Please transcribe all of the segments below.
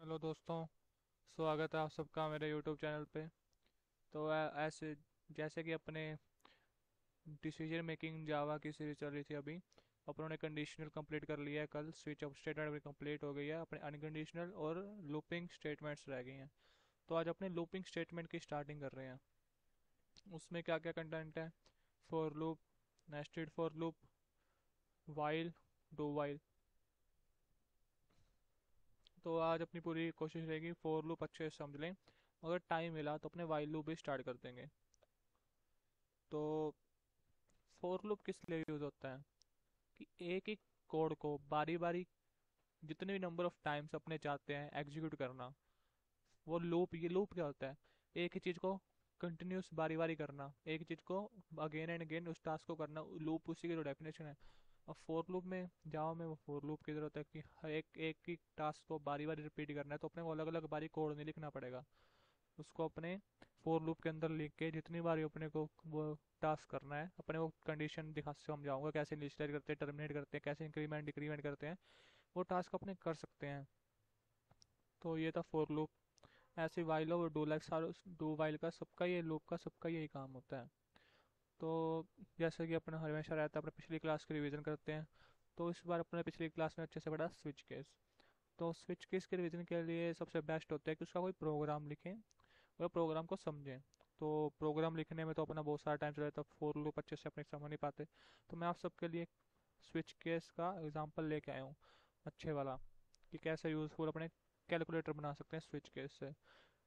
Hello दोस्तों। स्वागत है आप सबका मेरे यूट्यूब चैनल पे। तो ऐसे जैसे कि अपने डिसीजन मेकिंग जावा की सीरीज चल रही थी अभी। अपनों ने कंडीशनल कंप्लीट कर लिया है, कल स्विच ऑफ स्टेटमेंट भी कंप्लीट हो गई है, अपने अनकंडीशनल और लूपिंग स्टेटमेंट्स रह गई हैं। तो आज अपने लूपिंग स्टेटमेंट की स्टार्टिंग कर रहे हैं। उसमें क्या क्या कंटेंट है? For loop, nested for loop, while, do while. तो आज अपनी पूरी कोशिश रहेगी फॉर लूप अच्छे से समझ लें। अगर टाइम मिला तो अपने वाइल लूप भी स्टार्ट कर देंगे। तो फॉर लूप किस लिए यूज होता है कि एक एक कोड को बारी बारी जितने भी नंबर ऑफ टाइम्स अपने चाहते हैं एग्जीक्यूट करना। वो लूप, ये लूप क्या होता है? एक ही चीज को कंटिन्यूस बारी बारी करना, एक ही चीज को अगेन एंड अगेन उस टास्क को करना, लूप उसी की जो डेफिनेशन है। अब फोर लूप में, जावा में वो फोर लूप की जरूरत है कि हर एक एक ही टास्क को बारी बारी रिपीट करना है, तो अपने को अलग अलग बारी कोड नहीं लिखना पड़ेगा। उसको अपने फोर लूप के अंदर लिख के जितनी बार अपने को वो टास्क करना है, अपने को कंडीशन दिखा समझाऊंगा कैसे इनिशियलाइज करते हैं, टर्मिनेट करते हैं, कैसे इंक्रीमेंट डिक्रीमेंट करते हैं, वो टास्क अपने कर सकते हैं। तो ये था फोर लूप। ऐसे वाइल और डू लाइक सारे, डू वाइल का सबका, ये लूप का सबका यही काम होता है। तो जैसे कि अपना हमेशा रहता है, अपने पिछली क्लास की रिवीजन करते हैं। तो इस बार अपने पिछली क्लास में अच्छे से पढ़ा स्विच केस। तो स्विच केस के रिवीजन के लिए सबसे बेस्ट होता है कि उसका कोई प्रोग्राम लिखें और प्रोग्राम को समझें। तो प्रोग्राम लिखने में तो अपना बहुत सारा टाइम चला जाता है, फोर लूप अच्छे से अपने समझ नहीं पाते। तो मैं आप सबके लिए स्विच केस का एग्जांपल लेके आया हूँ, अच्छे वाला, कि कैसे यूजफुल अपने कैलकुलेटर बना सकते हैं स्विच केस से।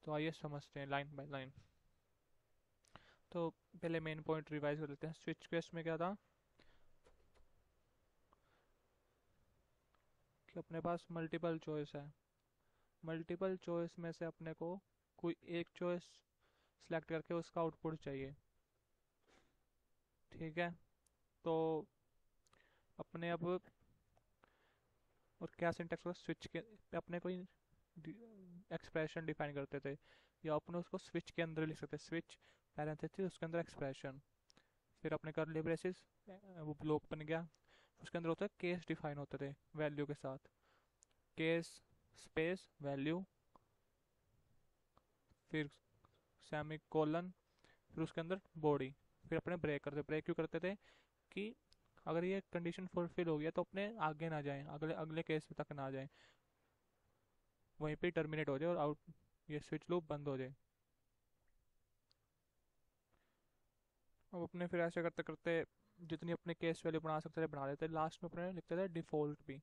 तो आइए समझते हैं लाइन बाय लाइन। तो पहले मेन पॉइंट रिवाइज कर लेते हैं। स्विच केस में क्या था कि अपने पास मल्टीपल चॉइस है। मल्टीपल चॉइस में से अपने को कोई एक चॉइस सिलेक्ट करके उसका आउटपुट चाहिए। ठीक है। तो अपने अब, और क्या सिंटेक्स होगा स्विच के, अपने कोई एक्सप्रेशन डिफाइन करते थे, या अपने उसको स्विच के अंदर लिख सकते, स्विच पैरेंथेसिस उसके अंदर एक्सप्रेशन, फिर अपने कर्ली ब्रेसेस, वो ब्लॉक बन गया। उसके अंदर होता है केस डिफाइन होते थे वैल्यू के साथ, केस स्पेस वैल्यू, फिर सेमी कोलन, फिर उसके अंदर बॉडी, फिर अपने ब्रेक करते। ब्रेक क्यों करते थे कि अगर ये कंडीशन फुलफिल हो गया तो अपने आगे ना जाए, अगले अगले केस तक ना जाए, वहीं पे टर्मिनेट हो जाए और आउट, ये स्विच लूप बंद हो जाए। अब अपने फिर ऐसे करते करते जितनी अपने केस वैल्यू बना सकते थे बना लेते, लास्ट में अपने लिखते थे डिफॉल्ट भी।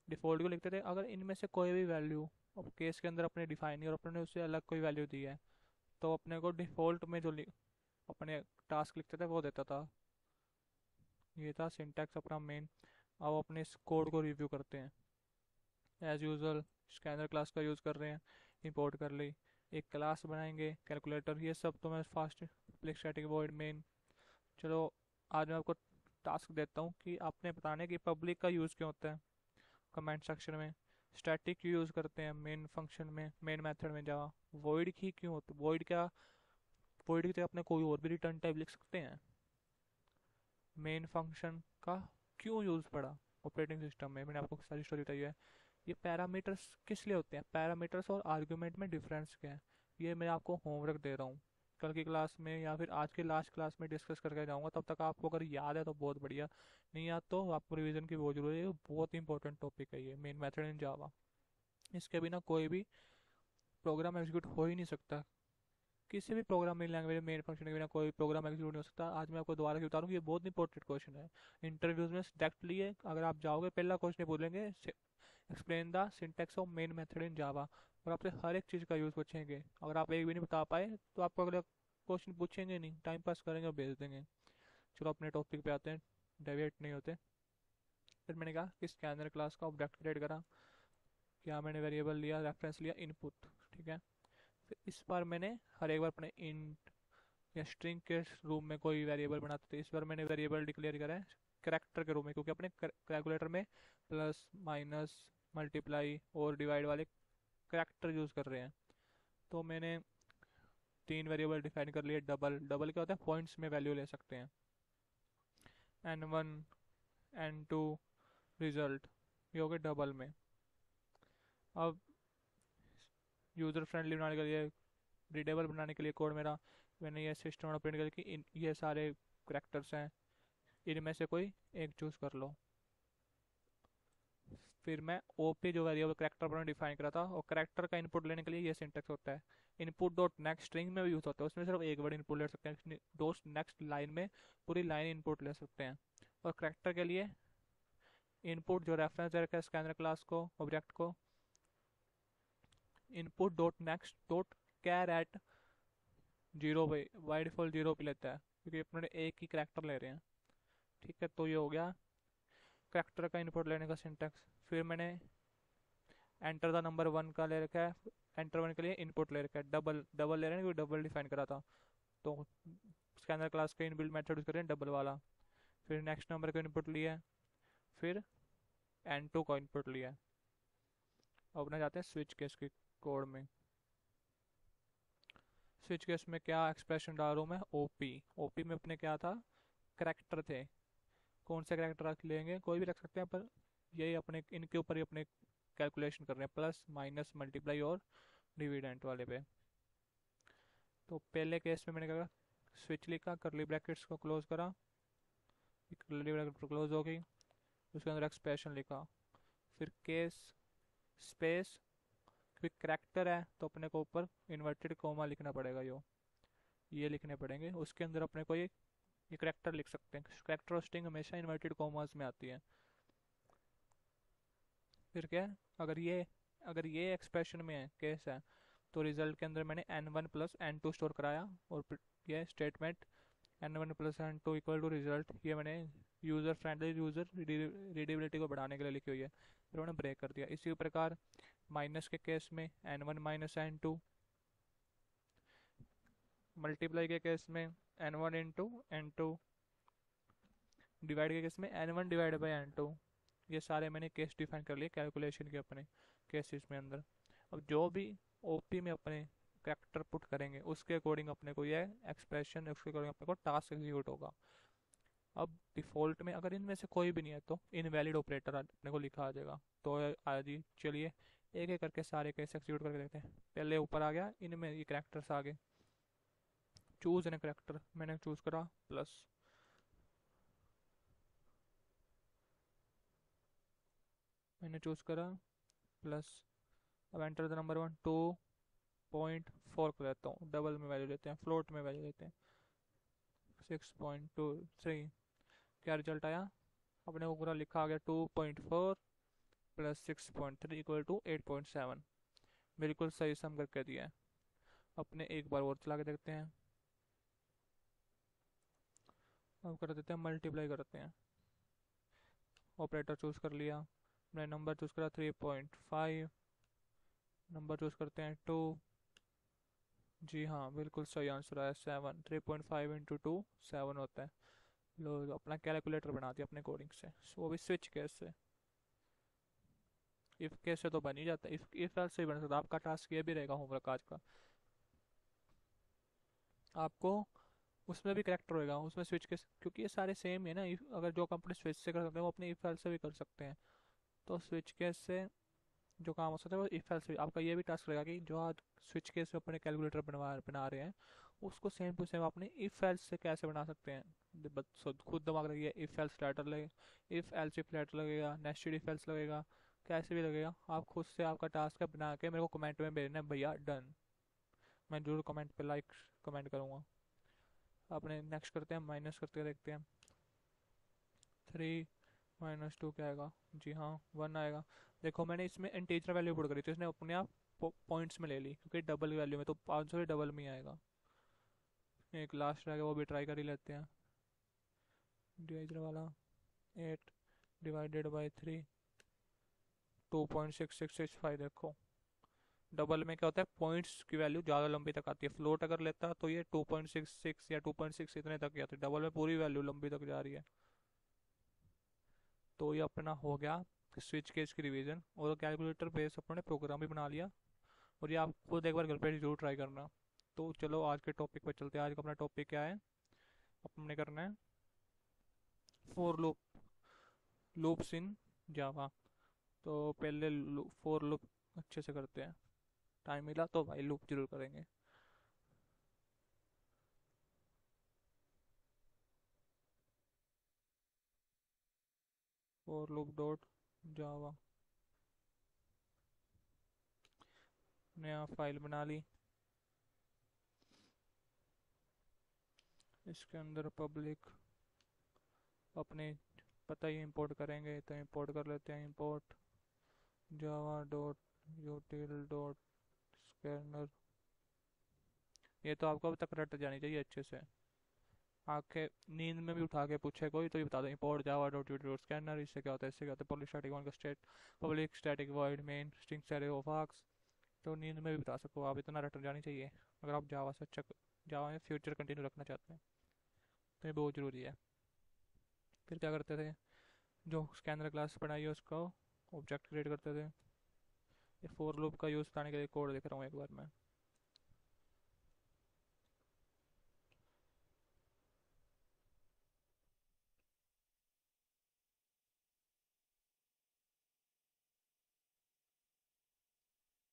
डिफॉल्ट को लिखते थे अगर इनमें से कोई भी वैल्यू अब केस के अंदर अपने डिफाइन नहीं और अपने ने उससे अलग कोई वैल्यू दी है, तो अपने को डिफॉल्ट में जो अपने टास्क लिखते थे वो देता था। ये था सिंटैक्स अपना मेन। अब अपने इस कोड को रिव्यू करते हैं। एज यूजल स्कैनर क्लास का यूज़ कर रहे हैं, इंपोर्ट कर ली, एक क्लास बनाएंगे कैलकुलेटर, ये सब तो मैं fast plaque static void main. चलो, आज मैं आपको टास्क देता हूँ कि आपने बताने कि पब्लिक का यूज़ क्यों होता है कमेंट सेक्शन में, स्टैटिक क्यों यूज़ करते हैं मेन फंक्शन में, मेन मेथड में जावा, वॉइड की क्यों होती, वॉइड क्या, वॉइड की तो अपने कोई और भी रिटर्न टाइप लिख सकते हैं। मेन फंक्शन का क्यों यूज़ पड़ा ऑपरेटिंग सिस्टम में, मैंने आपको सारी स्टोरी बताई है। ये पैरामीटर्स किस लिए होते हैं, पैरामीटर्स और आर्गुमेंट में डिफरेंस क्या है, ये मैं आपको होमवर्क दे रहा हूँ। कल की क्लास में या फिर आज के लास्ट क्लास में डिस्कस करके जाऊँगा, तब तक आपको अगर याद है तो बहुत बढ़िया, नहीं याद तो आपको रिवीजन की बहुत जरूरी है। बहुत इंपॉर्टेंट टॉपिक है ये, मेन मेथड इन जावा। इसके बिना कोई भी प्रोग्राम एग्जीक्यूट हो ही नहीं सकता। किसी भी प्रोग्रामिंग लैंग्वेज मेन फंक्शन के बिना कोई प्रोग्राम एग्जीक्यूट नहीं हो सकता। आज मैं आपको दोबारा से बता रहा हूँ, ये बहुत इंपॉर्टेंट क्वेश्चन है। इंटरव्यूज में डायरेक्टली है, अगर आप जाओगे पहला क्वेश्चन बोलेंगे explain the syntax of main method in Java, और आपसे हर एक चीज़ का यूज़ पूछेंगे। अगर आप एक भी नहीं बता पाए तो आपको अगला क्वेश्चन पूछेंगे नहीं, टाइम पास करेंगे और भेज देंगे। चलो अपने टॉपिक पे आते हैं, डेविएट नहीं होते। फिर मैंने कहा कि स्कैनर क्लास का ऑब्जेक्ट क्रिएट करा, क्या मैंने वेरिएबल लिया, रेफरेंस लिया, इनपुट। ठीक है। फिर इस बार मैंने हर एक बार अपने इंट या स्ट्रिंग के रूप में कोई वेरिएबल बनाते थे, इस बार मैंने वेरिएबल डिक्लेयर करा है करेक्टर के रूप में, क्योंकि अपने कैलकुलेटर में प्लस माइनस मल्टीप्लाई और डिवाइड वाले करेक्टर यूज़ कर रहे हैं। तो मैंने तीन वेरिएबल डिफाइन कर लिए। डबल, डबल क्या होता है, पॉइंट्स में वैल्यू ले सकते हैं। n1, n2 रिजल्ट, ये हो गए डबल में। अब यूज़र फ्रेंडली बनाने के लिए, रीडेबल बनाने के लिए कोड मेरा, मैंने ये सिस्टम प्रिंट कर कि ये सारे करेक्टर्स हैं, इनमें से कोई एक चूज़ कर लो। फिर मैं ओपी जो वेरिएबल करेक्टर पर डिफाइन करा था, और करेक्टर का इनपुट लेने के लिए ये सिंटेक्स होता है। इनपुट डॉट नेक्स्ट स्ट्रिंग में भी यूज़ होता है, उसमें सिर्फ एक वर्ड इनपुट ले सकते हैं, डॉट नेक्स्ट लाइन में पूरी लाइन इनपुट ले सकते हैं। और करेक्टर के लिए इनपुट जो रेफरेंस दे रखा है स्कैनर क्लास को, ऑब्जेक्ट को, input dot next dot char at zero पे, बाई डिफॉल्ट जीरो पे लेता है, क्योंकि अपने एक ही करेक्टर ले रहे हैं। ठीक है, तो ये हो गया करेक्टर का इनपुट लेने का सिंटेक्स। फिर मैंने एंटर द नंबर वन का ले रखा है, एंटर वन के लिए इनपुट ले रखा है, डबल डबल ले रहे हैं क्योंकि डबल डिफाइन करा था, तो स्कैनर क्लास का इनबिल्ट मेथड यूज करें डबल वाला। फिर नेक्स्ट नंबर का इनपुट लिया है, फिर एन टू का इनपुट लिया है। अब अपने जाते हैं स्विच केस के कोड में। स्विच केस में क्या एक्सप्रेशन डाल रहा हूँ मैं, ओपी। ओपी में अपने क्या था, करेक्टर थे, कौन से करेक्टर रख लेंगे, कोई भी रख सकते हैं, पर यही अपने इनके ऊपर ही अपने कैलकुलेशन कर रहे हैं, प्लस माइनस मल्टीप्लाई और डिविडेंट वाले पे। तो पहले केस में मैंने क्या करा, स्विच लिखा, करली ब्रैकेट्स को क्लोज करा, करली ब्रैकेट क्लोज हो गई, उसके अंदर एक्सप्रेशन लिखा, फिर केस स्पेस, क्योंकि करेक्टर है तो अपने को ऊपर इन्वर्टेड कोमा लिखना पड़ेगा, ये लिखने पड़ेंगे, उसके अंदर अपने को ये करेक्टर लिख सकते हैं, करेक्टर और स्ट्रिंग हमेशा इन्वर्टेड कोमास में आती है। फिर क्या है, अगर ये एक्सप्रेशन में है, केस है, तो रिजल्ट के अंदर मैंने n1 प्लस n2 स्टोर कराया, और ये statement n1 plus n2 equal to result, ये मैंने यूज़र फ्रेंडली, यूज़र रीडेबिलिटी को बढ़ाने के लिए लिखी हुई है, फिर मैंने ब्रेक कर दिया। इसी प्रकार माइनस के केस में n1 माइनस n2, मल्टीप्लाई के केस में n1 इंटू n2, डिवाइड के केस में n1 डिवाइड बाई n2। ये सारे मैंने केस डिफाइन कर लिए कैलकुलेशन के अपने केसेस में अंदर। अब जो भी ओपी में अपने करेक्टर पुट करेंगे उसके अकॉर्डिंग अपने को ये एक्सप्रेशन, उसके अकॉर्डिंग अपने को टास्क एग्जीक्यूट होगा। अब डिफॉल्ट में अगर इनमें से कोई भी नहीं है तो इनवैलिड ऑपरेटर अपने को लिखा आ जाएगा। तो आ जी चलिए एक एक करके सारे केस एग्जीक्यूट करके देखते हैं। पहले ऊपर आ गया, इनमें ये करेक्टर्स आ गए, चूज एन करेक्टर मैंने चूज करा, प्लस मैंने चूज करा प्लस। अब एंटर द नंबर वन, 2.4 को लेता हूँ, डबल में वैल्यू लेते हैं, फ्लोट में वैल्यू लेते हैं, 6.23। क्या रिजल्ट आया, अपने को पूरा लिखा आ गया, 2.4 प्लस 6.3 इक्वल टू 8.7। बिल्कुल सही सम करके दिया है। अपने एक बार और चला के देखते हैं, अब कर देते हैं मल्टीप्लाई करते हैं, ऑपरेटर चूज कर लिया, मैंने नंबर चूज करा 3.5, नंबर चूज करते हैं 2, जी हाँ बिल्कुल सही आंसर आया 7। 3.5 इंटू 2 7 होता है। लो अपना कैलकुलेटर बना दिया अपने कोडिंग से, वो भी स्विच केस से। इफ केस से तो बन ही जाता है, इफ एल्स से ही बन सकता है। आपका टास्क ये भी रहेगा होमवर्क आज का, आपको उसमें भी करेक्टर होएगा, उसमें स्विच केस, क्योंकि ये सारे सेम है ना, अगर जो कंपनी स्विच से कर सकते हैं वो अपने इफ एल्स से भी कर सकते हैं। तो स्विच केस से जो काम हो सकता है वो इफ एल्स से आपका ये भी टास्क रहेगा कि जो आज स्विच केस में अपने कैलकुलेटर बना रहे हैं उसको सेम टू सेम अपने इफ एल्स से कैसे बना सकते हैं। खुद दिमाग लगिए, इफ एल्स लेटर लगे, इफ एल्स इफ लेटर लगेगा, नेस्टेड इफ एल्स लगेगा, कैसे भी लगेगा, आप खुद से आपका टास्क है बना के मेरे को कमेंट में भेजना है भैया डन, मैं जरूर कमेंट पे लाइक कमेंट करूँगा। अपने नेक्स्ट करते हैं, माइनस करते देखते हैं, 3 - 2 क्या आएगा, जी हाँ 1 आएगा। देखो मैंने इसमें इंटीजर वैल्यू पुट करी तो इसने अपने आप पॉइंट्स में ले ली, क्योंकि डबल वैल्यू में तो 500 ही डबल में ही आएगा। एक लास्ट रहेगा वो भी ट्राई कर ही लेते हैं, डिवाइजर वाला, 8 डिवाइडेड बाई 3, 2.6665। देखो डबल में क्या होता है, पॉइंट्स की वैल्यू ज़्यादा लंबी तक आती है, फ्लोट अगर लेता है तो ये 2.66 या 2.6 इतने तक ही आती है, डबल में पूरी वैल्यू लंबी तक जा रही है। तो ये अपना हो गया स्विच केस की रिवीजन, और कैलकुलेटर बेस अपने प्रोग्राम भी बना लिया, और ये आप खुद एक बार घर पे जरूर ट्राई करना। तो चलो आज के टॉपिक पे चलते हैं। आज का अपना टॉपिक क्या है, अपने करना है फोर लूप्स इन जावा। तो पहले फोर लूप अच्छे से करते हैं। टाइम मिला तो वाइल लूप जरूर करेंगे। फॉर लूप डॉट जावा, नया फाइल बना ली। इसके अंदर पब्लिक अपने पता ही इंपोर्ट करेंगे, तो इंपोर्ट कर लेते हैं। Import Java dot यूटिल dot scanner. ये तो आपको अब तक रट जानी चाहिए अच्छे से। आके नींद में भी उठा के पूछे कोई तो ये बता दो import Java dot यूटिल dot scanner, इससे क्या होता है, इससे क्या होता है। पब्लिक स्टैटिक वन का state, public static void main string अरे ऑफ आर्क्स। तो नींद में भी बता सको आप, इतना रट जानी चाहिए अगर आप जावा से अच्छा, जावा में फ्यूचर कंटिन्यू रखना चाहते हैं। तो ये बहुत ज़रूरी है। फिर क्या करते थे, जो स्कैनर क्लास बनाई है उसका ऑब्जेक्ट क्रिएट करते थे। ये फोर लूप का यूज़ बताने के लिए कोड लिख रहा हूँ एक बार मैं।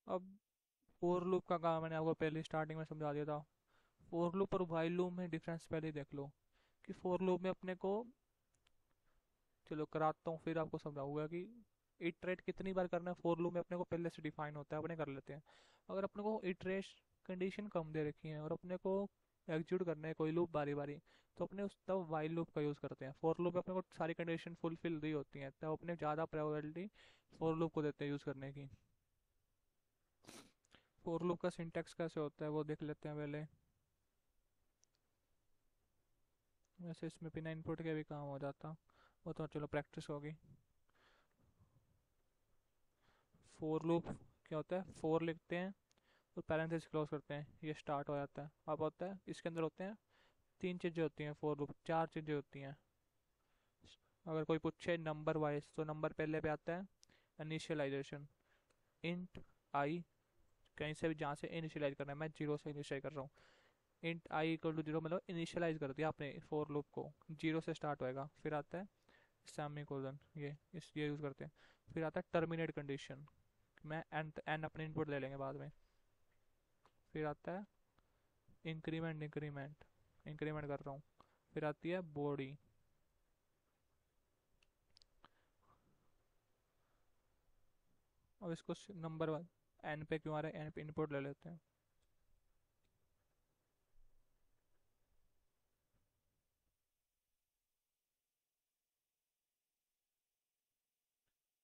अब फोर लूप का काम मैंने आपको पहले स्टार्टिंग में समझा दिया था। फोर लूप और वाइल लूप में डिफरेंस पहले ही देख लो। कि फोर लूप में अपने को, चलो कराता हूँ फिर आपको समझाऊंगा कि इटरेट कितनी बार करना है। फोर लूप में अपने को पहले से डिफाइन होता है, अपने कर लेते हैं। अगर अपने को इटरेश कंडीशन कम दे रखी है और अपने को एग्जीक्यूट करना है कोई लूप बारी बारी, तो अपने उस तब वाइल लूप का यूज़ करते हैं। फोर लूप में अपने को सारी कंडीशन फुलफिल दी होती हैं, तब अपने ज़्यादा प्रायोरिटी फोर लूप को देते हैं यूज़ करने की। फोर लूप का सिंटैक्स कैसे होता है वो देख लेते हैं पहले। वैसे इसमें बिना इनपुट के भी काम हो जाता, वो तो चलो प्रैक्टिस होगी। फोर लूप क्या होता है, फोर लिखते हैं और पैरेंथेसिस क्लोज करते हैं, ये स्टार्ट हो जाता है। अब होता है इसके अंदर होते हैं तीन चीज़ें होती हैं, फोर लूप चार चीज़ें होती हैं। अगर कोई पूछे नंबर वाइज तो नंबर पहले पे आता है इनिशियलाइजेशन। इंट आई, कहीं से भी जहाँ से इनिशियलाइज करना है, मैं जीरो से इनिशियलाइज कर रहा हूँ। Int i equal to zero, मतलब इनिशियलाइज कर दिया आपने फोर लूप को, जीरो से स्टार्ट होएगा। फिर आता है सेमी कोलन, ये यूज़ करते हैं। फिर आता है टर्मिनेट कंडीशन, मैं एन अपने इनपुट ले लेंगे बाद में। फिर आता है इंक्रीमेंट इंक्रीमेंट, इंक्रीमेंट कर रहा हूँ। फिर आती है बॉडी। अब इसको नंबर वन एन पे क्यों आ रहा है, एन पे इनपुट ले लेते हैं।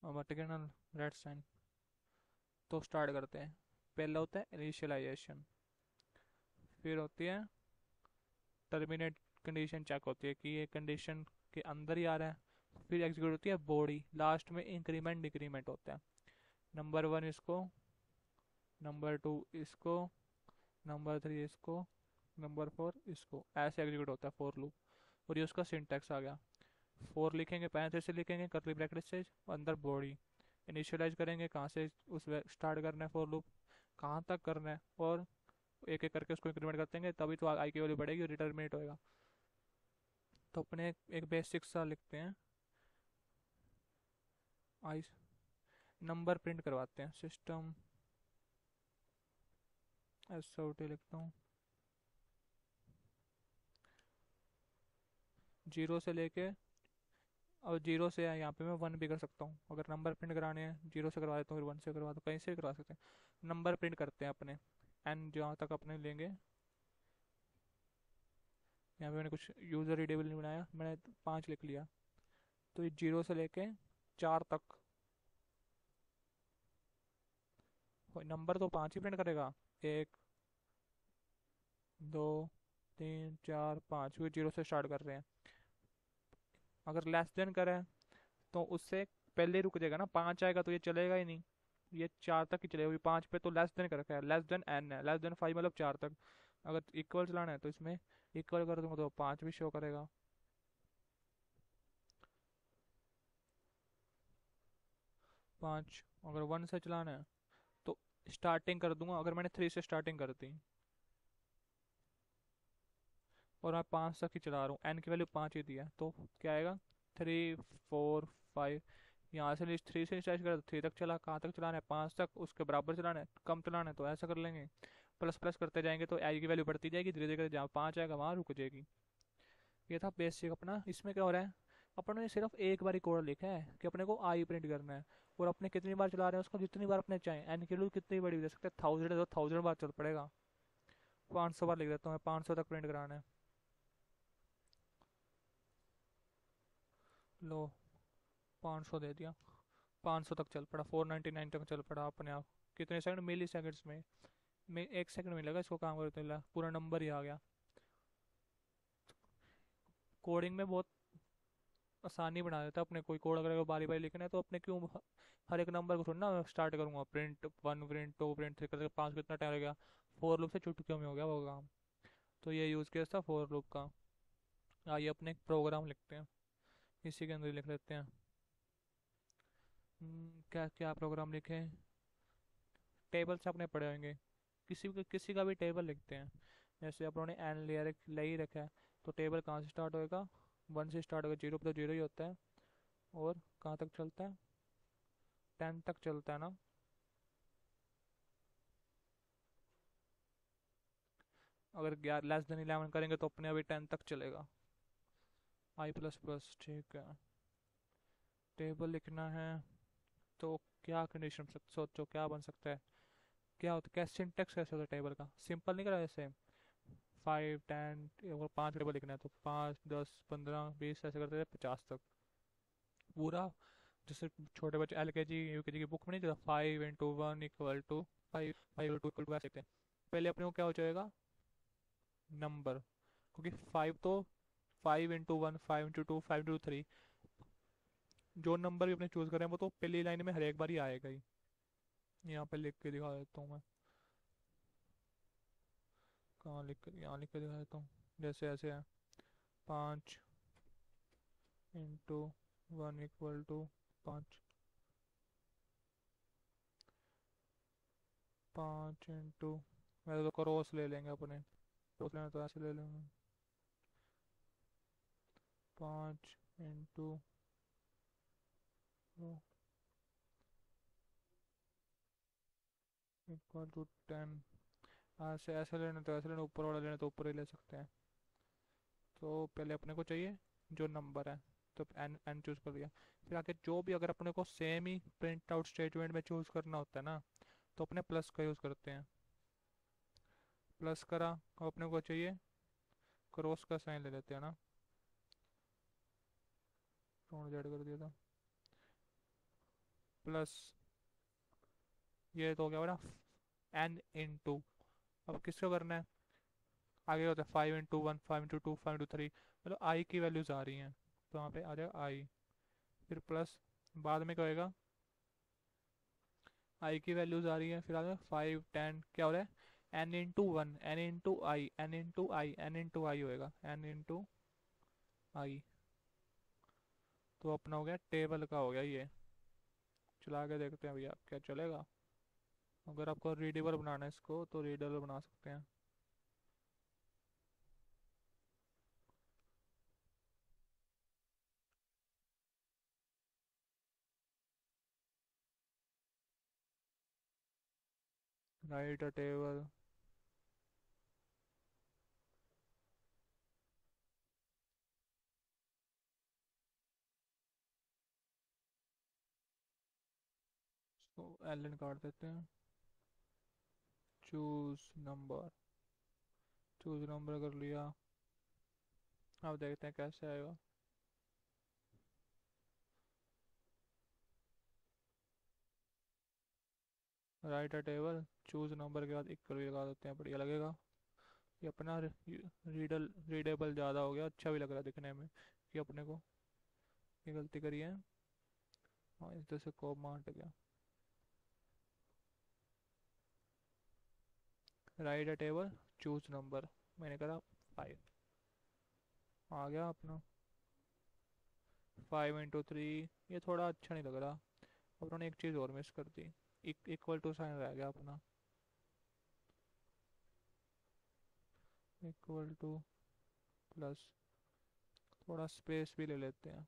और वर्टिकल रेड साइन। तो स्टार्ट करते हैं। पहला होता है इनिशियलाइजेशन, फिर होती है टर्मिनेट कंडीशन, चेक होती है कि ये कंडीशन के अंदर ही आ रहा है। फिर एग्जीक्यूट होती है बॉडी, लास्ट में इंक्रीमेंट डिक्रीमेंट होता है। नंबर वन इसको, नंबर टू इसको, नंबर थ्री इसको, नंबर फोर इसको, ऐसे एग्जीक्यूट होता है फोर लूप। और ये उसका सिंटैक्स आ गया। फोर लिखेंगे पैरेंथेसिस से लिखेंगे करली ब्रैकेट से, अंदर बॉडी। इनिशियलाइज करेंगे कहाँ से उस स्टार्ट करना है फोर लूप, कहाँ तक करना है, और एक एक करके उसको इंक्रीमेंट करते हैं, तभी तो आई की वैल्यू बढ़ेगी और डिटरमिनेट होएगा। तो अपने एक बेसिक सा लिखते हैं। आई नंबर प्रिंट करवाते हैं, सिस्टम एस ओ टी लिखता हूँ। जीरो से लेके, और जीरो से यहाँ पे मैं वन भी कर सकता हूँ। अगर नंबर प्रिंट कराने हैं जीरो से करवा देता हूँ, फिर वन से करवा दो, कहीं से भी करवा सकते हैं। नंबर प्रिंट करते हैं अपने एन जहाँ तक अपने लेंगे। यहाँ पे मैंने कुछ यूज़र रीडेबल नहीं बनाया, मैंने पाँच लिख लिया। तो ये जीरो से लेके चार तक नंबर तो पाँच ही प्रिंट करेगा। एक, दो, तीन, चार, पाँच, फिर जीरो से स्टार्ट कर रहे हैं। अगर लेस देन करें तो उससे पहले रुक जाएगा ना, पाँच आएगा तो ये चलेगा ही नहीं, ये चार तक ही चलेगा। पाँच पे तो लेस देन कर रखा है, लेस देन एन है, लेस देन फाइव मतलब चार तक। अगर इक्वल चलाना है तो इसमें इक्वल कर दूंगा तो पाँच भी शो करेगा। पाँच। अगर वन से चलाना है तो स्टार्टिंग कर दूंगा, अगर मैंने थ्री से स्टार्टिंग कर दी और मैं पाँच तक ही चला रहा हूँ, एन की वैल्यू पाँच ही दी है, तो क्या आएगा, थ्री, फोर, फाइव, यहाँ से लिस्ट 3 से इनिशियलाइज करा तो 3 तक चला, कहाँ तक चलाना है 5 तक, उसके बराबर चलाना है, कम चलाना है तो ऐसा कर लेंगे। प्लस प्लस करते जाएंगे तो आई की वैल्यू बढ़ती जाएगी धीरे धीरे, जहाँ 5 आएगा वहाँ रुक जाएगी। ये था बेसिक अपना। इसमें क्या हो रहा है, अपन ने सिर्फ एक बार ही कोड लिखा है कि अपने को आई प्रिंट करना है, और अपने कितनी बार चला रहे हैं उसको जितनी बार अपने चाहें, एन की वैल्यू कितनी बड़ी भी दे सकते हैं, 1000 है तो 1000 बार चल पड़ेगा। 500 बार लिख देता हूँ, 500 तक प्रिंट कराना है। लो 500 दे दिया, 500 तक चल पड़ा, 499 तक चल पड़ा अपने आप। कितने सेकंड, मिली सेकंड्स में 1 सेकंड मिलेगा इसको काम करते हुए, पूरा नंबर ही आ गया। कोडिंग में बहुत आसानी बना देता है अपने। कोई कोड अगर बारी बारी लिखना है तो अपने क्यों हर एक नंबर को थोड़ी ना स्टार्ट करूंगा, प्रिंट 1 प्रिंट 2 प्रिंट 3 करके 5 कितना टाइम लगेगा। फोर लूप से चुटकियों में हो गया वो काम। तो ये यूज़ केस था फोर लूप का। आइए अपने एक प्रोग्राम लिखते हैं, इसी के अंदर ही लिख लेते हैं। क्या क्या प्रोग्राम लिखें। टेबल से अपने पढ़े होंगे, किसी का भी टेबल लिखते हैं। जैसे अपनों ने एन लेयर ले ही रखा है, तो टेबल कहाँ से स्टार्ट होएगा, 1 से स्टार्ट होगा, 0 पे तो 0 ही होता है। और कहाँ तक चलता है, 10 तक चलता है ना। अगर 11 लेस देन 11 करेंगे तो अपने अभी 10 तक चलेगा। आई प्लस प्लस ठीक है। टेबल लिखना है तो क्या कंडीशन सोचो क्या बन सकता है। क्या होता है, क्या सिंटेक्स कैसे होता है टेबल का, सिंपल नहीं करा जैसे 5 10, अगर 5 टेबल लिखना है तो 5 10 15 20 ऐसे करते थे 50 तक पूरा। जैसे छोटे बच्चे LKG UKG की बुक में नहीं देता 5 × 1 = 5 5 × 2 = 5 लिखते हैं। पहले अपने को क्या हो जाएगा, नंबर, क्योंकि 5 तो 5 × 1 5 × 2 5 × 3, जो नंबर भी अपने चूज करें वो तो पहली लाइन में हर एक बार ही आएगा ही। यहाँ पे लिख के दिखा देता हूँ मैं, कहाँ लिख कर, यहाँ लिख के दिखा देता हूँ। जैसे ऐसे है, 5 × 1 = 5, 5 वैसे तो क्रॉस ले लेंगे अपने, क्रॉस लेना तो ऐसे ले लेंगे, 5 × =10। ऐसे ऐसे लेना तो ऐसे लेना, ऊपर वाला लेना तो ऊपर ही ले सकते हैं। तो पहले अपने को चाहिए जो नंबर है, तो एन एन चूज कर दिया। फिर आगे जो भी अगर अपने को सेम ही प्रिंट आउट स्टेटमेंट में चूज करना होता है ना, तो अपने प्लस का यूज करते हैं। प्लस करा, अब अपने को चाहिए क्रॉस का साइन ले लेते हैं ना, जेड कर दिया था, प्लस ये तो हो गया ना एन इन टू। अब किसको करना है, आगे होता है 5 × 1 5 × 2 5 × 3, मतलब आई की वैल्यूज आ रही हैं तो वहाँ पे आ जाएगा आई। फिर प्लस, बाद में क्या होएगा, आई की वैल्यूज आ रही है, फिर आगे 5 10 क्या हो रहा है, n × 1 n × i n × i होएगा, n × i। तो अपना हो गया टेबल का हो गया ये। चला के देखते हैं भैया क्या चलेगा। अगर आपको रीडेबल बनाना है इसको तो रीडेबल बना सकते हैं। राइट अ टेबल, तो एलन काट देते हैं, चूज नंबर, चूज नंबर कर लिया। अब देखते हैं कैसे आएगा। राइट अ टेबल, चूज नंबर के बाद इक्वल भी लगा देते हैं, बढ़िया लगेगा। ये अपना रीडेबल ज़्यादा हो गया, अच्छा भी लग रहा है दिखने में। कि अपने को ये गलती करी है, हाँ इस तरह से कॉमा हट गया। राइट अ टेबल, चूज नंबर, मैंने करा 5, आ गया अपना 5 × 3। ये थोड़ा अच्छा नहीं लग रहा, अब उन्होंने एक चीज़ और मिस कर दी, इक्वल टू साइन रह गया अपना, इक्वल टू प्लस, थोड़ा स्पेस भी ले लेते हैं।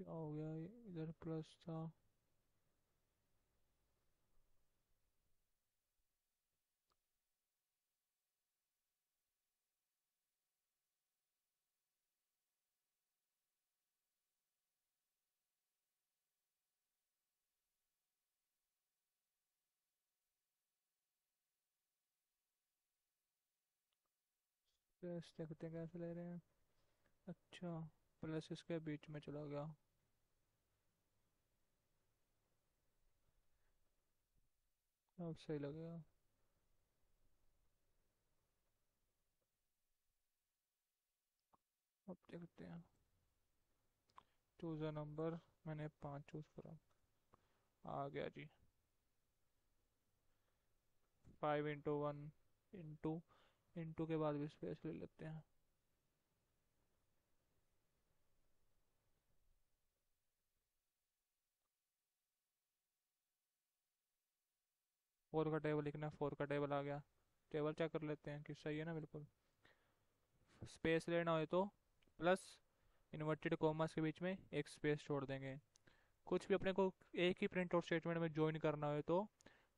क्या हो गया, इधर प्लस था। प्लस देखते हैं कैसे ले रहे हैं। अच्छा, प्लस इसके बीच में चला गया। अब सही लगेगा। अब देखते हैं। चूज अ नंबर, मैंने 5 चूज करा। आ गया जी। 5 × 1 इंटू, इंटू के बाद भी स्पेस ले लेते हैं। 4 का टेबल लिखना, 4 का टेबल आ गया। टेबल चेक कर लेते हैं कि सही है ना बिल्कुल। स्पेस लेना हो तो प्लस इन्वर्टेड कॉमर्स के बीच में एक स्पेस छोड़ देंगे। कुछ भी अपने को एक ही प्रिंट आउट स्टेटमेंट में ज्वाइन करना हो तो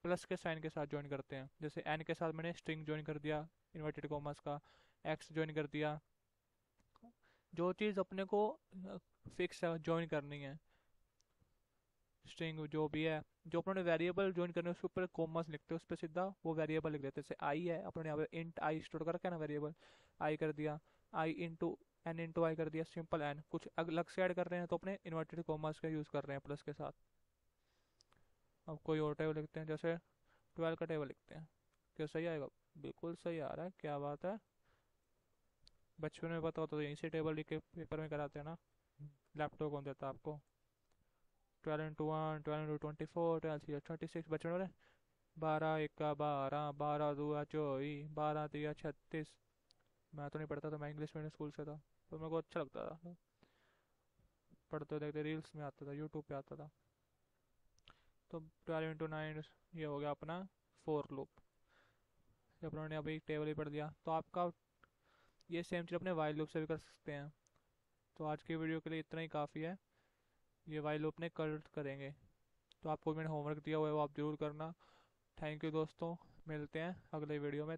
प्लस के साइन के साथ ज्वाइन करते हैं। जैसे एन के साथ मैंने स्ट्रिंग ज्वाइन कर दिया इन्वर्टेड कॉमर्स का, एक्स ज्वाइन कर दिया। जो चीज़ अपने को फिक्स ज्वाइन करनी है, स्ट्रिंग जो भी है, जो अपने वेरिएबल ज्वाइन करने हैं उसके ऊपर कॉमर्स लिखते हैं, उस पर सीधा वो वेरिएबल लिख देते हैं। जैसे आई है, अपने यहाँ पे इंट आई स्टोर कर रखा है ना वेरिएबल, आई कर दिया, आई इंटू एन इंटू आई कर दिया, सिंपल एन। कुछ अलग से ऐड कर रहे हैं तो अपने इन्वर्टेड कॉमर्स का यूज़ कर रहे हैं प्लस के साथ। अब कोई और टेबल लिखते हैं, जैसे 12 का टेबल लिखते हैं। क्या सही आएगा? बिल्कुल सही आ रहा है, क्या बात है। बचपन में पता होता तो यहीं से टेबल लिख के पेपर में कराते हैं ना। लैपटॉप कौन देता आपको? 12 × 1, 12 × 24, 12 × 36 बचपन में। 12 × 1 = 12, 12 × 2 = 24, 12 × 3 = 36। मैं तो नहीं पढ़ता था, मैं इंग्लिश मीडियम स्कूल से था, तो मेरे को अच्छा लगता था। पढ़ते देखते रील्स में आता था, यूट्यूब पे आता था। तो 12 × 9 ये हो गया अपना फोर लूप। जब उन्होंने अभी टेबल ही पढ़ दिया तो आपका ये सेम चीज़ अपने वाइल लूप से भी कर सकते हैं। तो आज की वीडियो के लिए इतना ही काफ़ी है। ये वाइल लूप ने कल करेंगे। तो आपको मैंने होमवर्क दिया हुआ है वो आप जरूर करना। थैंक यू दोस्तों, मिलते हैं अगले वीडियो में।